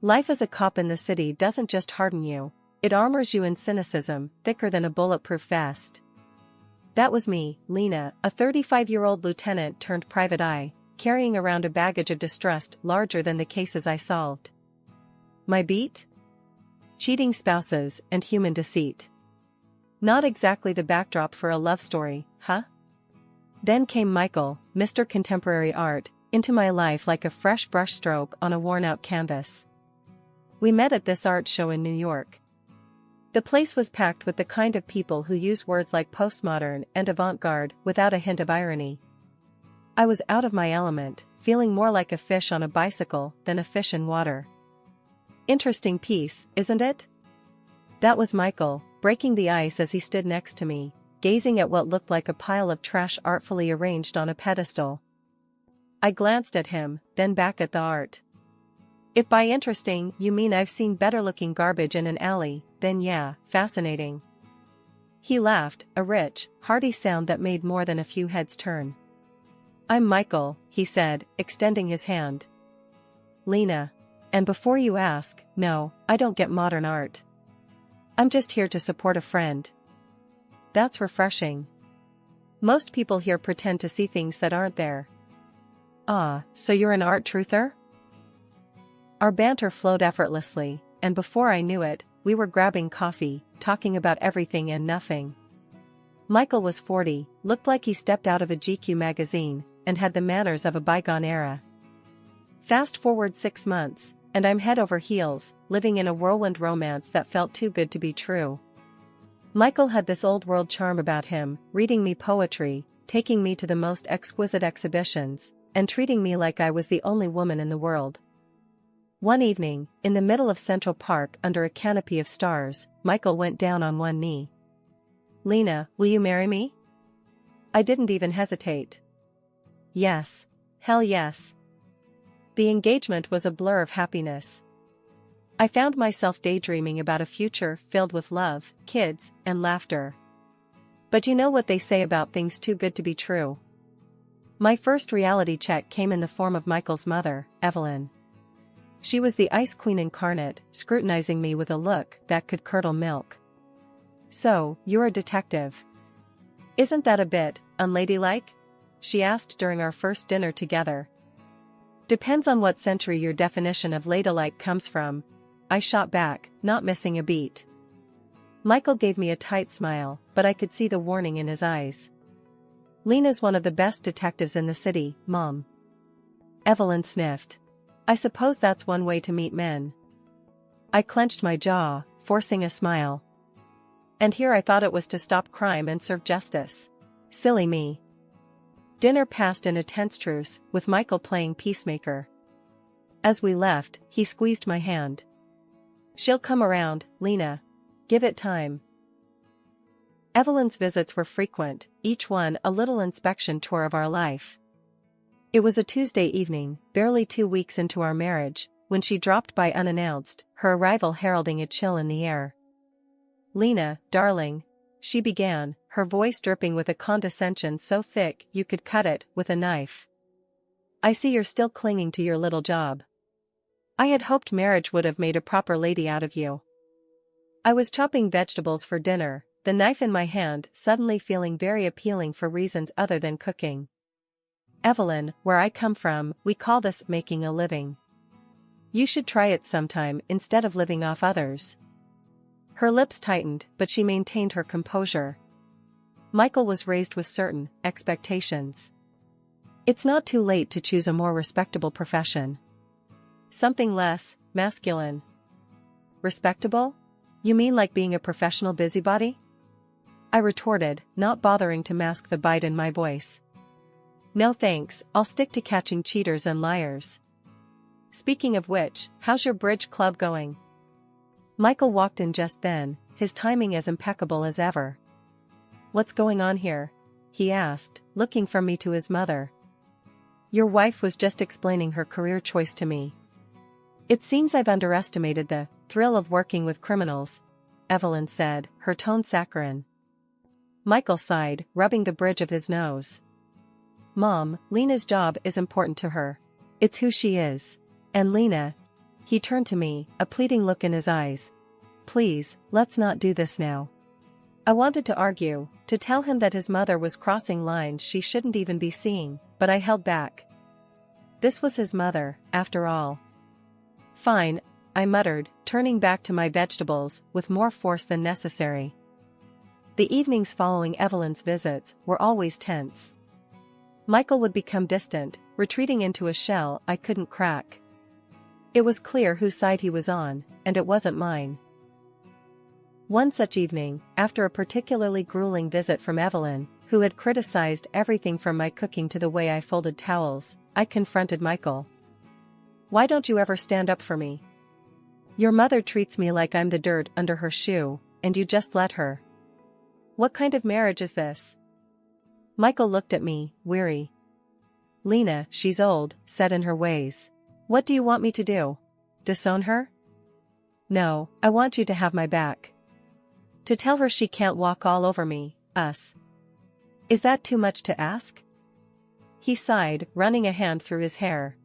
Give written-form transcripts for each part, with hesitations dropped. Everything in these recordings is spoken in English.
Life as a cop in the city doesn't just harden you, it armors you in cynicism, thicker than a bulletproof vest. That was me, Lena, a 35-year-old lieutenant turned private eye, carrying around a baggage of distrust larger than the cases I solved. My beat? Cheating spouses and human deceit. Not exactly the backdrop for a love story, huh? Then came Michael, Mr. Contemporary Art, into my life like a fresh brushstroke on a worn-out canvas. We met at this art show in New York. The place was packed with the kind of people who use words like postmodern and avant-garde without a hint of irony. I was out of my element, feeling more like a fish on a bicycle than a fish in water. Interesting piece, isn't it? That was Michael, breaking the ice as he stood next to me, gazing at what looked like a pile of trash artfully arranged on a pedestal. I glanced at him, then back at the art. If by interesting you mean I've seen better-looking garbage in an alley, then yeah, fascinating. He laughed, a rich, hearty sound that made more than a few heads turn. I'm Michael, he said, extending his hand. Lena. And before you ask, no, I don't get modern art. I'm just here to support a friend. That's refreshing. Most people here pretend to see things that aren't there. Ah, so you're an art truther? Our banter flowed effortlessly, and before I knew it, we were grabbing coffee, talking about everything and nothing. Michael was 40, looked like he stepped out of a GQ magazine, and had the manners of a bygone era. Fast forward 6 months, and I'm head over heels, living in a whirlwind romance that felt too good to be true. Michael had this old-world charm about him, reading me poetry, taking me to the most exquisite exhibitions, and treating me like I was the only woman in the world. One evening, in the middle of Central Park under a canopy of stars, Michael went down on one knee. Lena, will you marry me? I didn't even hesitate. Yes. Hell yes. The engagement was a blur of happiness. I found myself daydreaming about a future filled with love, kids, and laughter. But you know what they say about things too good to be true. My first reality check came in the form of Michael's mother, Evelyn. She was the ice queen incarnate, scrutinizing me with a look that could curdle milk. So, you're a detective. Isn't that a bit unladylike? She asked during our first dinner together. Depends on what century your definition of ladylike comes from, I shot back, not missing a beat. Michael gave me a tight smile, but I could see the warning in his eyes. Lena's one of the best detectives in the city, Mom. Evelyn sniffed. I suppose that's one way to meet men. I clenched my jaw, forcing a smile. And here I thought it was to stop crime and serve justice. Silly me. Dinner passed in a tense truce, with Michael playing peacemaker. As we left, he squeezed my hand. She'll come around, Lena. Give it time. Evelyn's visits were frequent, each one a little inspection tour of our life. It was a Tuesday evening, barely 2 weeks into our marriage, when she dropped by unannounced, her arrival heralding a chill in the air. Lena, darling, she began, her voice dripping with a condescension so thick you could cut it with a knife. I see you're still clinging to your little job. I had hoped marriage would have made a proper lady out of you. I was chopping vegetables for dinner, the knife in my hand suddenly feeling very appealing for reasons other than cooking. Evelyn, where I come from, we call this making a living. You should try it sometime instead of living off others. Her lips tightened, but she maintained her composure. Michael was raised with certain expectations. It's not too late to choose a more respectable profession. Something less masculine. Respectable? You mean like being a professional busybody? I retorted, not bothering to mask the bite in my voice. No thanks, I'll stick to catching cheaters and liars. Speaking of which, how's your bridge club going? Michael walked in just then, his timing as impeccable as ever. What's going on here? He asked, looking from me to his mother. Your wife was just explaining her career choice to me. It seems I've underestimated the thrill of working with criminals, Evelyn said, her tone saccharine. Michael sighed, rubbing the bridge of his nose. Mom, Lena's job is important to her. It's who she is. And Lena, He turned to me, a pleading look in his eyes. Please, let's not do this now. I wanted to argue, to tell him that his mother was crossing lines she shouldn't even be seeing, but I held back. This was his mother, after all. Fine, I muttered, turning back to my vegetables with more force than necessary. The evenings following Evelyn's visits were always tense. Michael would become distant, retreating into a shell I couldn't crack. It was clear whose side he was on, and it wasn't mine. One such evening, after a particularly grueling visit from Evelyn, who had criticized everything from my cooking to the way I folded towels, I confronted Michael. Why don't you ever stand up for me? Your mother treats me like I'm the dirt under her shoe, and you just let her. What kind of marriage is this? Michael looked at me, weary. Lena, she's old, set in her ways. What do you want me to do? Disown her? No, I want you to have my back. To tell her she can't walk all over me, us. Is that too much to ask? He sighed, running a hand through his hair.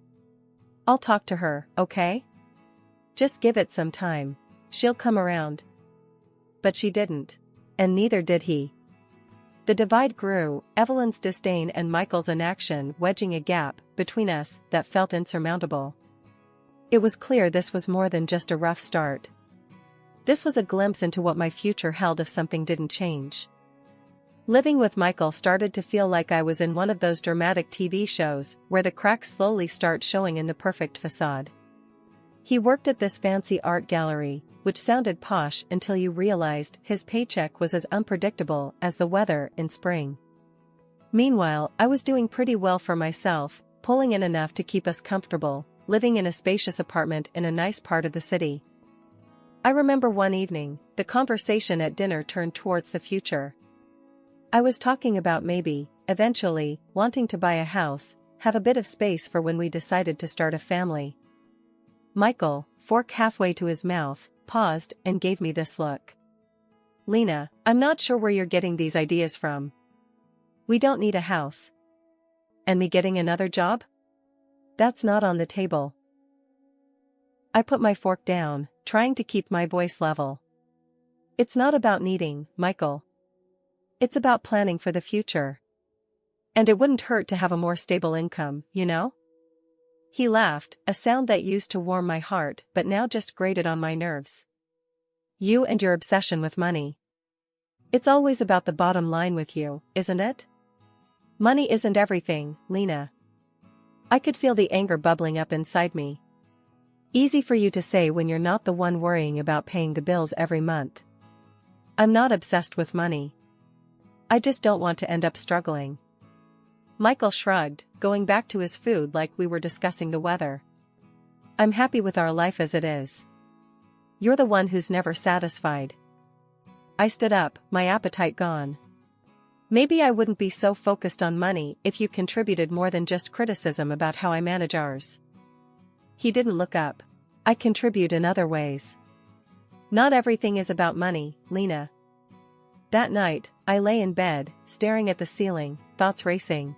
I'll talk to her, okay? Just give it some time. She'll come around. But she didn't. And neither did he. The divide grew, Evelyn's disdain and Michael's inaction wedging a gap between us that felt insurmountable. It was clear this was more than just a rough start. This was a glimpse into what my future held if something didn't change. Living with Michael started to feel like I was in one of those dramatic TV shows where the cracks slowly start showing in the perfect facade. He worked at this fancy art gallery, which sounded posh until you realized his paycheck was as unpredictable as the weather in spring. Meanwhile, I was doing pretty well for myself, pulling in enough to keep us comfortable, living in a spacious apartment in a nice part of the city. I remember one evening, the conversation at dinner turned towards the future. I was talking about maybe, eventually, wanting to buy a house, have a bit of space for when we decided to start a family. Michael, fork halfway to his mouth, paused and gave me this look. Lena, I'm not sure where you're getting these ideas from. We don't need a house. And me getting another job? That's not on the table. I put my fork down, trying to keep my voice level. It's not about needing, Michael. It's about planning for the future. And it wouldn't hurt to have a more stable income, you know? He laughed, a sound that used to warm my heart but now just grated on my nerves. You and your obsession with money. It's always about the bottom line with you, isn't it? Money isn't everything, Lena. I could feel the anger bubbling up inside me. Easy for you to say when you're not the one worrying about paying the bills every month. I'm not obsessed with money. I just don't want to end up struggling. Michael shrugged, going back to his food like we were discussing the weather. I'm happy with our life as it is. You're the one who's never satisfied. I stood up, my appetite gone. Maybe I wouldn't be so focused on money if you contributed more than just criticism about how I manage ours. He didn't look up. I contribute in other ways. Not everything is about money, Lena. That night, I lay in bed, staring at the ceiling, thoughts racing.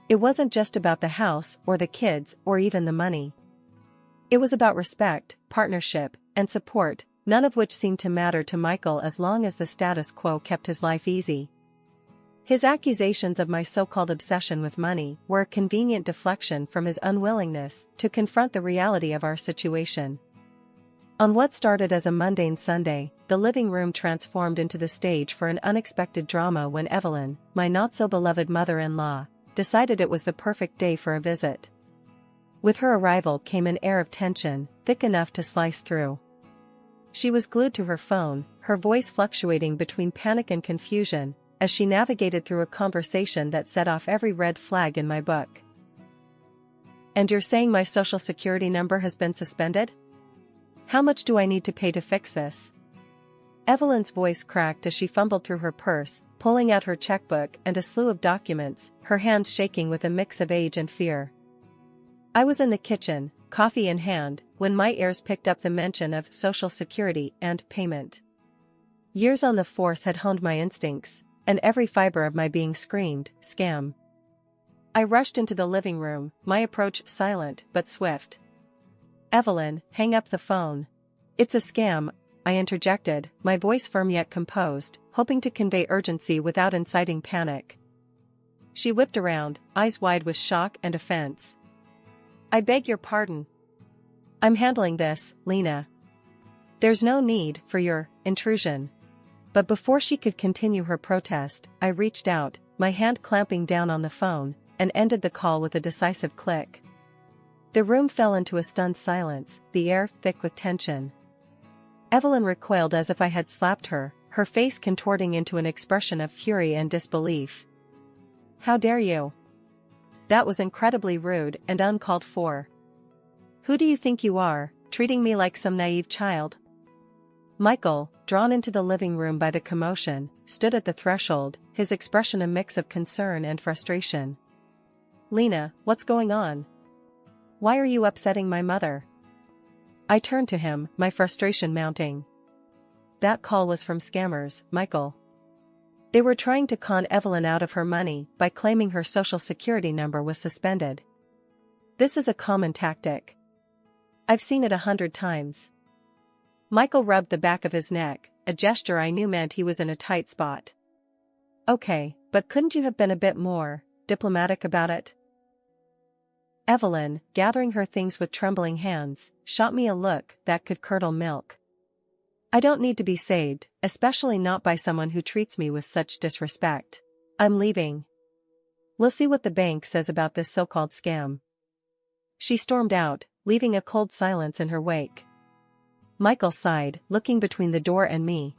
It wasn't just about the house or the kids or even the money. It was about respect, partnership, and support, none of which seemed to matter to Michael as long as the status quo kept his life easy. His accusations of my so-called obsession with money were a convenient deflection from his unwillingness to confront the reality of our situation. On what started as a mundane Sunday, the living room transformed into the stage for an unexpected drama when Evelyn, my not-so-beloved mother-in-law, decided it was the perfect day for a visit. With her arrival came an air of tension, thick enough to slice through. She was glued to her phone, her voice fluctuating between panic and confusion, as she navigated through a conversation that set off every red flag in my book. And you're saying my social security number has been suspended? How much do I need to pay to fix this? Evelyn's voice cracked as she fumbled through her purse, pulling out her checkbook and a slew of documents, her hands shaking with a mix of age and fear. I was in the kitchen, coffee in hand, when my ears picked up the mention of Social Security and payment. Years on the force had honed my instincts, and every fiber of my being screamed, scam. I rushed into the living room, my approach silent but swift. Evelyn, hang up the phone. It's a scam, I interjected, my voice firm yet composed, hoping to convey urgency without inciting panic. She whipped around, eyes wide with shock and offense. I beg your pardon. I'm handling this, Lena. There's no need for your intrusion. But before she could continue her protest, I reached out, my hand clamping down on the phone, and ended the call with a decisive click. The room fell into a stunned silence, the air thick with tension. Evelyn recoiled as if I had slapped her, her face contorting into an expression of fury and disbelief. How dare you? That was incredibly rude and uncalled for. Who do you think you are, treating me like some naive child? Michael, drawn into the living room by the commotion, stood at the threshold, his expression a mix of concern and frustration. Lena, what's going on? Why are you upsetting my mother? I turned to him, my frustration mounting. That call was from scammers, Michael. They were trying to con Evelyn out of her money by claiming her social security number was suspended. This is a common tactic. I've seen it 100 times. Michael rubbed the back of his neck, a gesture I knew meant he was in a tight spot. Okay, but couldn't you have been a bit more diplomatic about it? Evelyn, gathering her things with trembling hands, shot me a look that could curdle milk. I don't need to be saved, especially not by someone who treats me with such disrespect. I'm leaving. We'll see what the bank says about this so-called scam. She stormed out, leaving a cold silence in her wake. Michael sighed, looking between the door and me.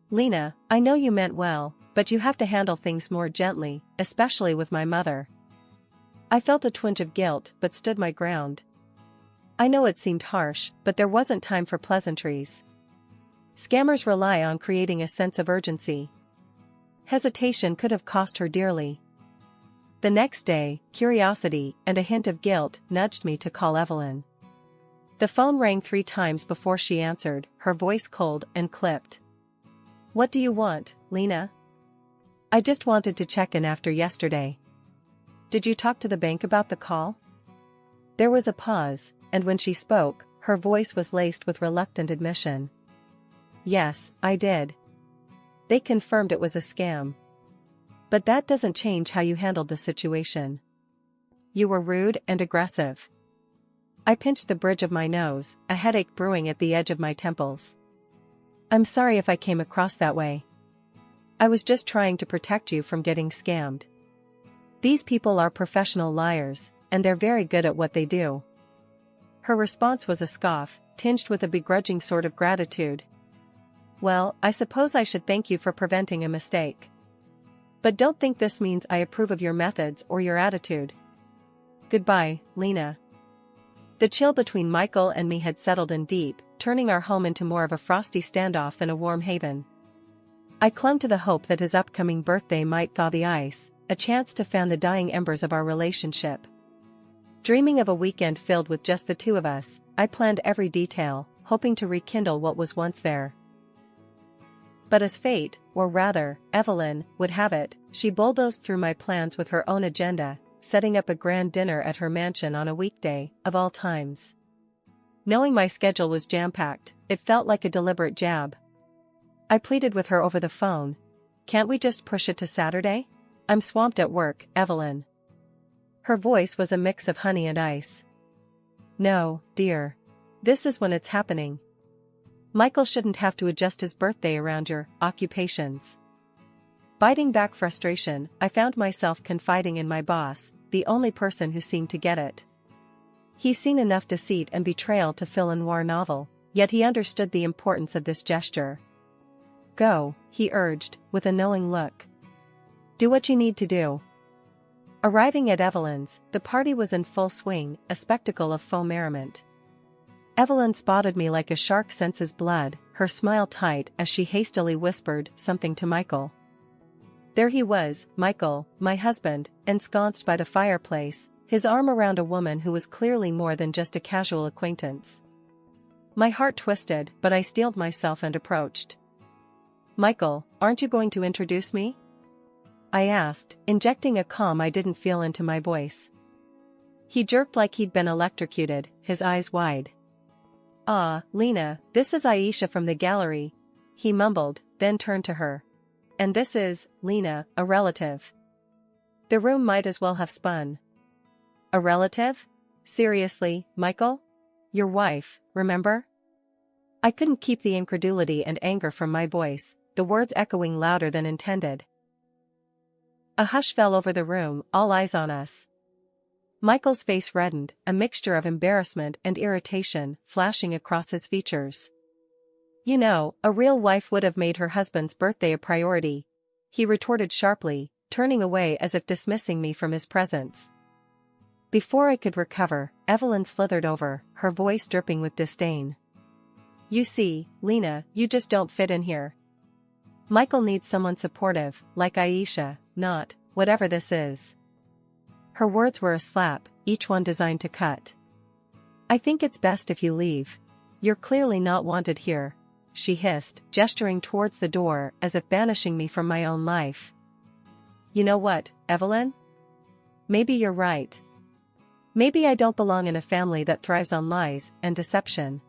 Lena, I know you meant well, but you have to handle things more gently, especially with my mother. I felt a twinge of guilt but stood my ground. I know it seemed harsh, but there wasn't time for pleasantries. Scammers rely on creating a sense of urgency. Hesitation could have cost her dearly. The next day, curiosity and a hint of guilt nudged me to call Evelyn. The phone rang 3 times before she answered, her voice cold and clipped. What do you want, Lena? I just wanted to check in after yesterday. Did you talk to the bank about the call? There was a pause, and when she spoke, her voice was laced with reluctant admission. Yes, I did. They confirmed it was a scam. But that doesn't change how you handled the situation. You were rude and aggressive. I pinched the bridge of my nose, a headache brewing at the edge of my temples. I'm sorry if I came across that way. I was just trying to protect you from getting scammed. These people are professional liars, and they're very good at what they do. Her response was a scoff, tinged with a begrudging sort of gratitude. Well, I suppose I should thank you for preventing a mistake. But don't think this means I approve of your methods or your attitude. Goodbye, Lena. The chill between Michael and me had settled in deep, turning our home into more of a frosty standoff than a warm haven. I clung to the hope that his upcoming birthday might thaw the ice, a chance to fan the dying embers of our relationship. Dreaming of a weekend filled with just the two of us, I planned every detail, hoping to rekindle what was once there. But as fate, or rather, Evelyn, would have it, she bulldozed through my plans with her own agenda, setting up a grand dinner at her mansion on a weekday, of all times. Knowing my schedule was jam-packed, it felt like a deliberate jab. I pleaded with her over the phone. Can't we just push it to Saturday? I'm swamped at work, Evelyn. Her voice was a mix of honey and ice. No, dear. This is when it's happening. Michael shouldn't have to adjust his birthday around your occupations. Biting back frustration, I found myself confiding in my boss, the only person who seemed to get it. He's seen enough deceit and betrayal to fill a noir novel, yet he understood the importance of this gesture. Go, he urged, with a knowing look. Do what you need to do. Arriving at Evelyn's, the party was in full swing, a spectacle of faux merriment. Evelyn spotted me like a shark senses blood, her smile tight as she hastily whispered something to Michael. There he was, Michael, my husband, ensconced by the fireplace, his arm around a woman who was clearly more than just a casual acquaintance. My heart twisted, but I steeled myself and approached. Michael, aren't you going to introduce me? I asked, injecting a calm I didn't feel into my voice. He jerked like he'd been electrocuted, his eyes wide. "Ah, Lena, this is Aisha from the gallery," he mumbled, then turned to her. "And this is, Lena, a relative." The room might as well have spun. "A relative? Seriously, Michael? Your wife, remember?" I couldn't keep the incredulity and anger from my voice, the words echoing louder than intended. A hush fell over the room, all eyes on us. Michael's face reddened, a mixture of embarrassment and irritation flashing across his features. "You know, a real wife would have made her husband's birthday a priority," he retorted sharply, turning away as if dismissing me from his presence. Before I could recover, Evelyn slithered over, her voice dripping with disdain. "You see, Lena, you just don't fit in here. Michael needs someone supportive, like Aisha, not, whatever this is." Her words were a slap, each one designed to cut. "I think it's best if you leave. You're clearly not wanted here," she hissed, gesturing towards the door as if banishing me from my own life. "You know what, Evelyn? Maybe you're right. Maybe I don't belong in a family that thrives on lies and deception."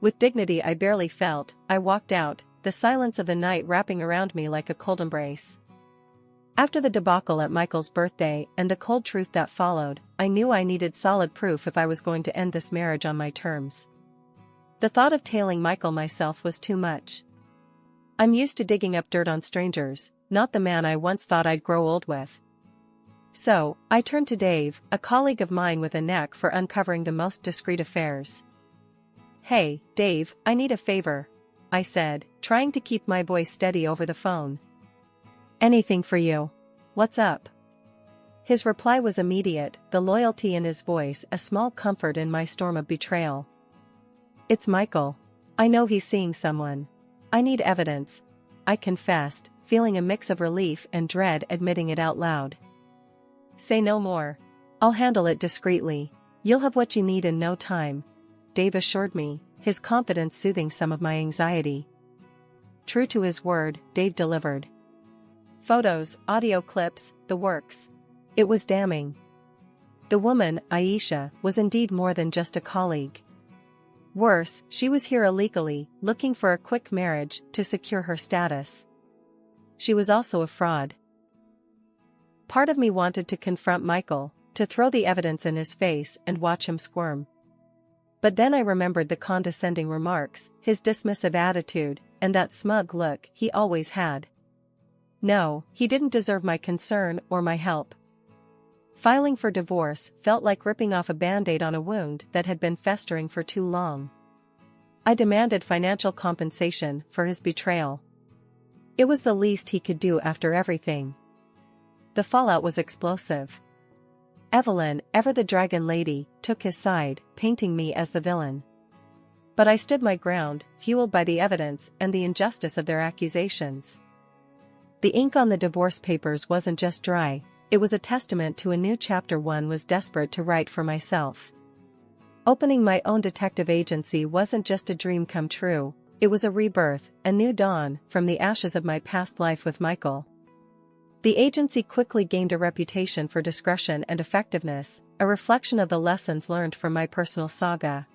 With dignity I barely felt, I walked out, the silence of the night wrapping around me like a cold embrace. After the debacle at Michael's birthday and the cold truth that followed, I knew I needed solid proof if I was going to end this marriage on my terms. The thought of tailing Michael myself was too much. I'm used to digging up dirt on strangers, not the man I once thought I'd grow old with. So, I turned to Dave, a colleague of mine with a knack for uncovering the most discreet affairs. "Hey, Dave, I need a favor," I said, trying to keep my voice steady over the phone. "Anything for you. What's up?" His reply was immediate, the loyalty in his voice a small comfort in my storm of betrayal. "It's Michael. I know he's seeing someone. I need evidence," I confessed, feeling a mix of relief and dread admitting it out loud. "Say no more. I'll handle it discreetly. You'll have what you need in no time," Dave assured me, his confidence soothing some of my anxiety. True to his word, Dave delivered. Photos, audio clips, the works. It was damning. The woman, Aisha, was indeed more than just a colleague. Worse, she was here illegally, looking for a quick marriage to secure her status. She was also a fraud. Part of me wanted to confront Michael, to throw the evidence in his face and watch him squirm. But then I remembered the condescending remarks, his dismissive attitude, and that smug look he always had. No, he didn't deserve my concern or my help. Filing for divorce felt like ripping off a band-aid on a wound that had been festering for too long. I demanded financial compensation for his betrayal. It was the least he could do after everything. The fallout was explosive. Evelyn, ever the dragon lady, took his side, painting me as the villain. But I stood my ground, fueled by the evidence and the injustice of their accusations. The ink on the divorce papers wasn't just dry, it was a testament to a new chapter one was desperate to write for myself. Opening my own detective agency wasn't just a dream come true, it was a rebirth, a new dawn from the ashes of my past life with Michael. The agency quickly gained a reputation for discretion and effectiveness, a reflection of the lessons learned from my personal saga.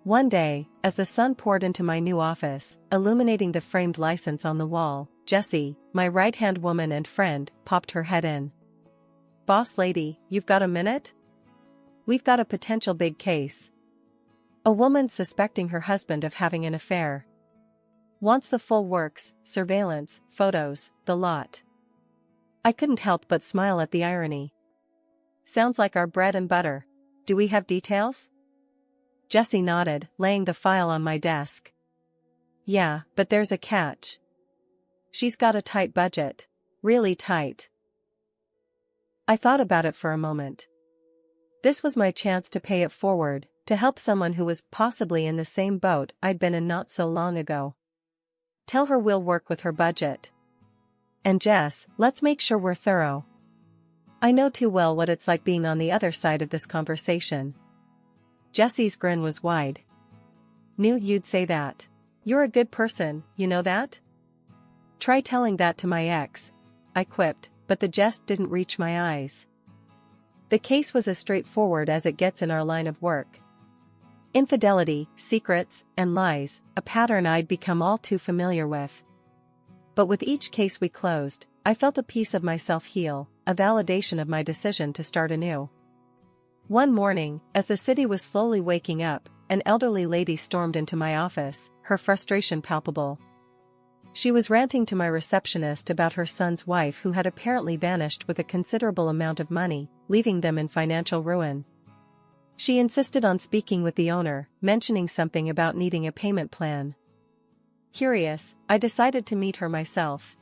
One day, as the sun poured into my new office, illuminating the framed license on the wall, Jessie, my right-hand woman and friend, popped her head in. "Boss lady, you've got a minute? We've got a potential big case. A woman suspecting her husband of having an affair. Wants the full works, surveillance, photos, the lot." I couldn't help but smile at the irony. "Sounds like our bread and butter. Do we have details?" Jessie nodded, laying the file on my desk. "Yeah, but there's a catch. She's got a tight budget. Really tight." I thought about it for a moment. This was my chance to pay it forward, to help someone who was possibly in the same boat I'd been in not so long ago. Tell her we'll work with her budget. And Jess, let's make sure we're thorough. I know too well what it's like being on the other side of this conversation. Jessie's grin was wide. "Knew you'd say that. You're a good person, you know that?" "Try telling that to my ex," I quipped, but the jest didn't reach my eyes. The case was as straightforward as it gets in our line of work. Infidelity, secrets, and lies, a pattern I'd become all too familiar with. But with each case we closed, I felt a piece of myself heal, a validation of my decision to start anew. One morning, as the city was slowly waking up, an elderly lady stormed into my office, her frustration palpable. She was ranting to my receptionist about her son's wife who had apparently vanished with a considerable amount of money, leaving them in financial ruin. She insisted on speaking with the owner, mentioning something about needing a payment plan. Curious, I decided to meet her myself.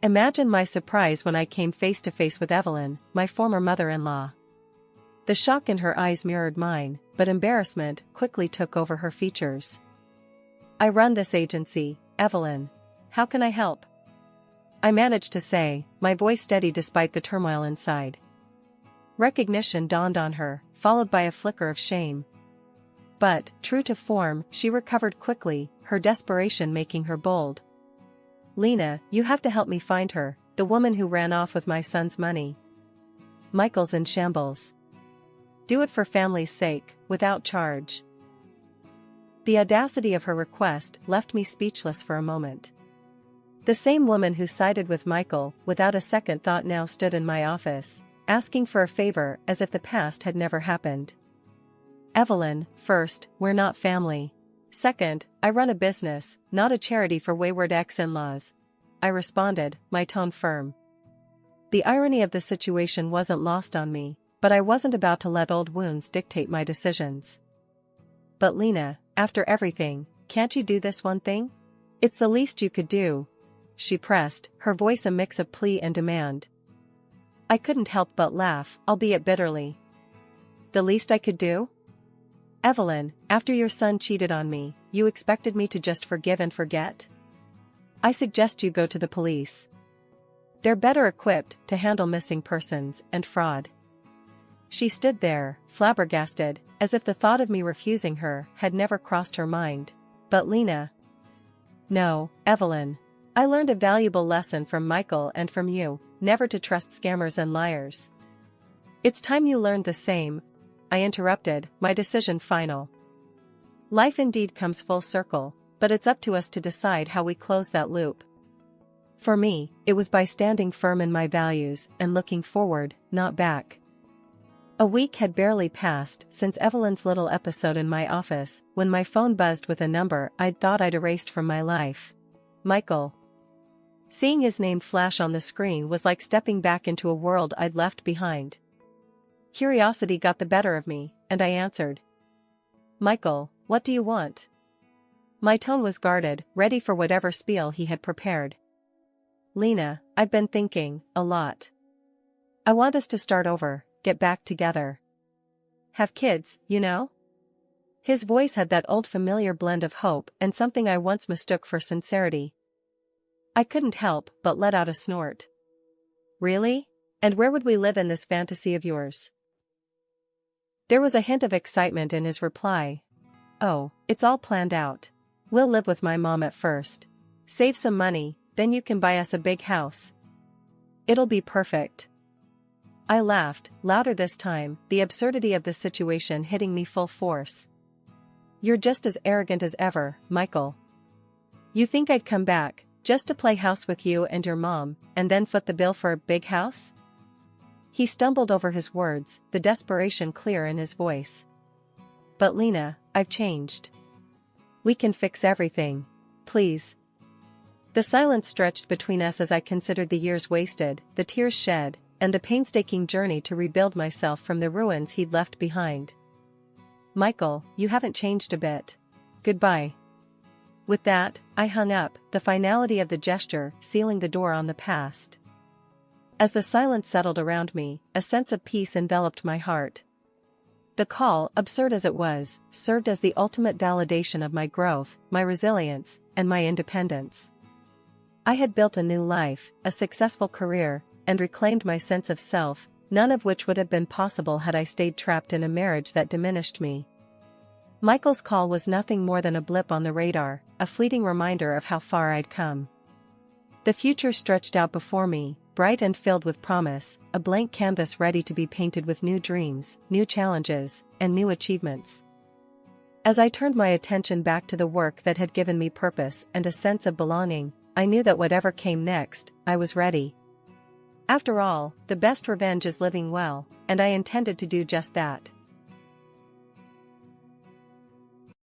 Imagine my surprise when I came face to face with Evelyn, my former mother-in-law. The shock in her eyes mirrored mine, but embarrassment quickly took over her features. "I run this agency, Evelyn. How can I help?" I managed to say, my voice steady despite the turmoil inside. Recognition dawned on her, followed by a flicker of shame. But, true to form, she recovered quickly, her desperation making her bold. "Lena, you have to help me find her, the woman who ran off with my son's money. Michael's in shambles. Do it for family's sake, without charge." The audacity of her request left me speechless for a moment. The same woman who sided with Michael without a second thought now stood in my office, asking for a favor as if the past had never happened. "Evelyn, first, we're not family. Second, I run a business, not a charity for wayward ex-in-laws," I responded, my tone firm. The irony of the situation wasn't lost on me, but I wasn't about to let old wounds dictate my decisions. "But Lena, after everything, can't you do this one thing? It's the least you could do," she pressed, her voice a mix of plea and demand. I couldn't help but laugh, albeit bitterly. "The least I could do? Evelyn, after your son cheated on me, you expected me to just forgive and forget? I suggest you go to the police. They're better equipped to handle missing persons and fraud." She stood there, flabbergasted, as if the thought of me refusing her had never crossed her mind. "But Lena..." "No, Evelyn. I learned a valuable lesson from Michael and from you, never to trust scammers and liars. It's time you learned the same," I interrupted, my decision final. Life indeed comes full circle, but it's up to us to decide how we close that loop. For me, it was by standing firm in my values and looking forward, not back. A week had barely passed since Evelyn's little episode in my office when my phone buzzed with a number I'd thought I'd erased from my life. Michael. Seeing his name flash on the screen was like stepping back into a world I'd left behind. Curiosity got the better of me, and I answered. "Michael, what do you want?" My tone was guarded, ready for whatever spiel he had prepared. "Lena, I've been thinking, a lot. I want us to start over, get back together. Have kids, you know?" His voice had that old familiar blend of hope and something I once mistook for sincerity. I couldn't help but let out a snort. "Really? And where would we live in this fantasy of yours?" There was a hint of excitement in his reply. "Oh, it's all planned out. We'll live with my mom at first. Save some money, then you can buy us a big house. It'll be perfect." I laughed, louder this time, the absurdity of the situation hitting me full force. "You're just as arrogant as ever, Michael. You think I'd come back, just to play house with you and your mom, and then foot the bill for a big house?" He stumbled over his words, the desperation clear in his voice. "But Lena, I've changed. We can fix everything. Please." The silence stretched between us as I considered the years wasted, the tears shed, and the painstaking journey to rebuild myself from the ruins he'd left behind. "Michael, you haven't changed a bit. Goodbye." With that, I hung up, the finality of the gesture sealing the door on the past. As the silence settled around me, a sense of peace enveloped my heart. The call, absurd as it was, served as the ultimate validation of my growth, my resilience, and my independence. I had built a new life, a successful career, and reclaimed my sense of self, none of which would have been possible had I stayed trapped in a marriage that diminished me. Michael's call was nothing more than a blip on the radar, a fleeting reminder of how far I'd come. The future stretched out before me, bright and filled with promise, a blank canvas ready to be painted with new dreams, new challenges, and new achievements. As I turned my attention back to the work that had given me purpose and a sense of belonging, I knew that whatever came next, I was ready. After all, the best revenge is living well, and I intended to do just that.